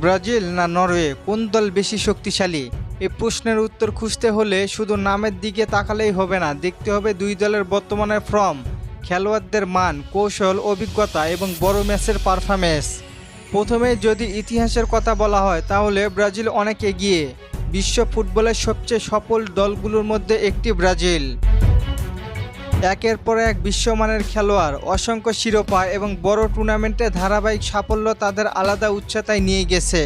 Brazil না Norway, কোন দল বেশি শক্তিশালী? এই প্রশ্নের উত্তর খুঁজতে হলে শুধু নামের দিকে তাকালেই হবে না, দেখতে হবে দুই দলের বর্তমানের ফর্ম, খেলোয়াড়দের মান, কৌশল, অভিজ্ঞতা এবং বড় ম্যাচের পারফরম্যান্স। প্রথমে যদি ইতিহাসের কথা বলা হয় তাহলে ব্রাজিল অনেক এগিয়ে। বিশ্ব ফুটবলের সবচেয়ে সফল দলগুলোর মধ্যে একটি ব্রাজিল। একের পর এক বিশ্বমানের খেলোয়াড়, অসংখ্য শিরোপা এবং বড় টুর্নামেন্টে ধারাবাহিক সাফল্য তাদের আলাদা উচ্চতায় নিয়ে গেছে।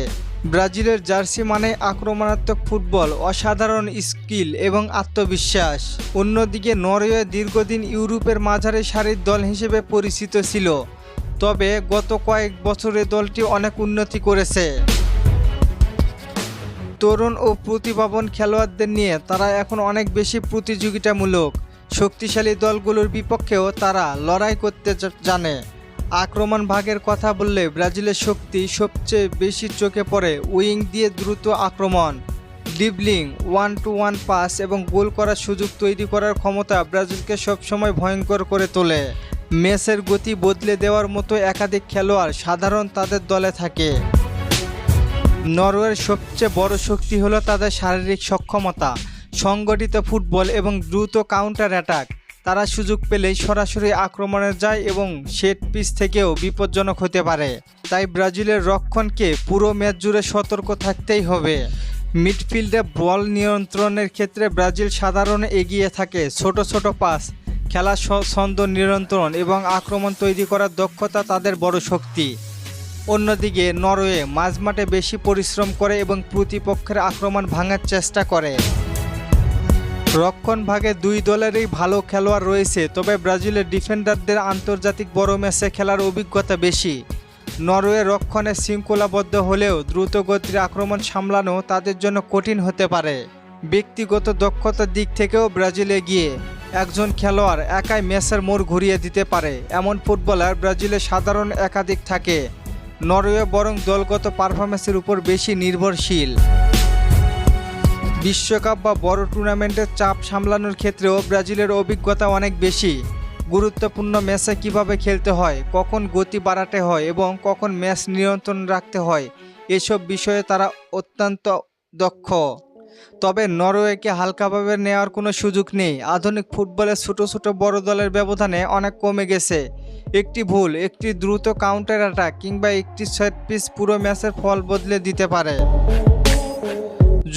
ব্রাজিলের জার্সি মানে আক্রমণাত্মক ফুটবল, অসাধারণ স্কিল এবং আত্মবিশ্বাস। অন্যদিকে নরওয়ে দীর্ঘদিন ইউরোপের মাঝারি সারির দল হিসেবে পরিচিত ছিল, তবে গত কয়েক বছরে দলটি অনেক উন্নতি করেছে। তরুণ ও প্রতিভাবান খেলোয়াড়দের নিয়ে তারা এখন অনেক বেশি প্রতিযোগিতামূলক। শক্তিশালী দলগুলোর বিপক্ষেও তারা লড়াই করতে জানে। আক্রমণ ভাগের কথা বললে ব্রাজিলের শক্তি সবচেয়ে বেশি চোখে পড়ে উইং দিয়ে দ্রুত আক্রমণ, ড্রিবলিং, 1-to-1 পাস এবং গোল করার সুযোগ তৈরি করার ক্ষমতা ব্রাজিলকে সবসময় ভয়ঙ্কর করে তোলে। ম্যাচের গতি বদলে দেওয়ার মতো একাধিক খেলোয়াড় সাধারণ তাদের দলে থাকে। নরওয়ের সবচেয়ে বড় শক্তি হলো তাদের শারীরিক সক্ষমতা, সংগঠিত ফুটবল এবং দ্রুত কাউন্টার অ্যাটাক। তারা সুযোগ পেলেই সরাসরি আক্রমণে যায় এবং সেট পিস থেকেও বিপজ্জনক হতে পারে। তাই ব্রাজিলের রক্ষণকে পুরো ম্যাচ জুড়ে সতর্ক থাকতেই হবে। মিডফিল্ডে বল নিয়ন্ত্রণের ক্ষেত্রে ব্রাজিল সাধারণ এগিয়ে থাকে। ছোট ছোট পাস, খেলার ছন্দ নিয়ন্ত্রণ এবং আক্রমণ তৈরি করার দক্ষতা তাদের বড় শক্তি। অন্যদিকে নরওয়ে মাঝমাঠে বেশি পরিশ্রম করে এবং প্রতিপক্ষের আক্রমণ ভাঙার চেষ্টা করে। রক্ষণ ভাগে দুই দলেরই ভালো খেলোয়াড় রয়েছে, তবে ব্রাজিলের ডিফেন্ডারদের আন্তর্জাতিক বড় ম্যাচে খেলার অভিজ্ঞতা বেশি। নরওয়ে রক্ষণে শৃঙ্খলাবদ্ধ হলেও দ্রুতগতির আক্রমণ সামলানো তাদের জন্য কঠিন হতে পারে। ব্যক্তিগত দক্ষতার দিক থেকেও ব্রাজিল এগিয়ে। একজন খেলোয়াড় একাই ম্যাচের মোড় ঘুরিয়ে দিতে পারে, এমন ফুটবলার ব্রাজিলে সাধারণ একাধিক থাকে। নরওয়ে বরং দলগত পারফরম্যান্সের উপর বেশি নির্ভরশীল। বিশ্বকাপ বা বড় টুর্নামেন্টের চাপ সামলানোর ক্ষেত্রেও ব্রাজিলের অভিজ্ঞতা অনেক বেশি। গুরুত্বপূর্ণ ম্যাচে কিভাবে খেলতে হয়, কখন গতি বাড়াতে হয় এবং কখন ম্যাচ নিয়ন্ত্রণ রাখতে হয়, এসব বিষয়ে তারা অত্যন্ত দক্ষ। তবে নরওয়েকে হালকাভাবে নেওয়ার কোনো সুযোগ নেই। আধুনিক ফুটবলে ছোট ছোট বড় দলের ব্যবধানে অনেক কমে গেছে। একটি ভুল, একটি দ্রুত কাউন্টার অ্যাটাক কিংবা একটি সেট পিস পুরো ম্যাচের ফল বদলে দিতে পারে।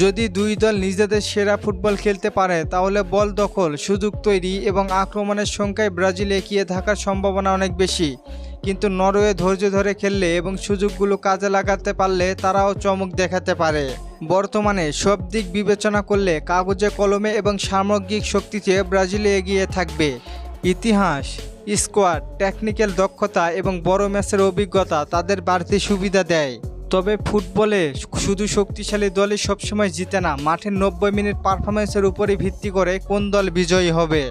যদি দুই দল নিজেদের সেরা ফুটবল খেলতে পারে তাহলে বল দখল, সুযোগ তৈরি এবং আক্রমণের সংখ্যায় ব্রাজিল এগিয়ে থাকার সম্ভাবনা অনেক বেশি। কিন্তু নরওয়ে ধৈর্য ধরে খেললে এবং সুযোগগুলো কাজে লাগাতে পারলে তারাও চমক দেখাতে পারে। বর্তমানে সব দিক বিবেচনা করলে কাগজে কলমে এবং সামগ্রিক শক্তিতে ব্রাজিল এগিয়ে থাকবে। ইতিহাস, স্কোয়াড, টেকনিক্যাল দক্ষতা এবং বড় ম্যাচের অভিজ্ঞতা তাদের বাড়তি সুবিধা দেয়। তবে ফুটবলে শুধু শক্তিশালী দলই সবসময় জিতে না। মাঠের 90 মিনিট পারফরম্যান্সের উপরই ভিত্তি করে কোন দল বিজয়ী হবে।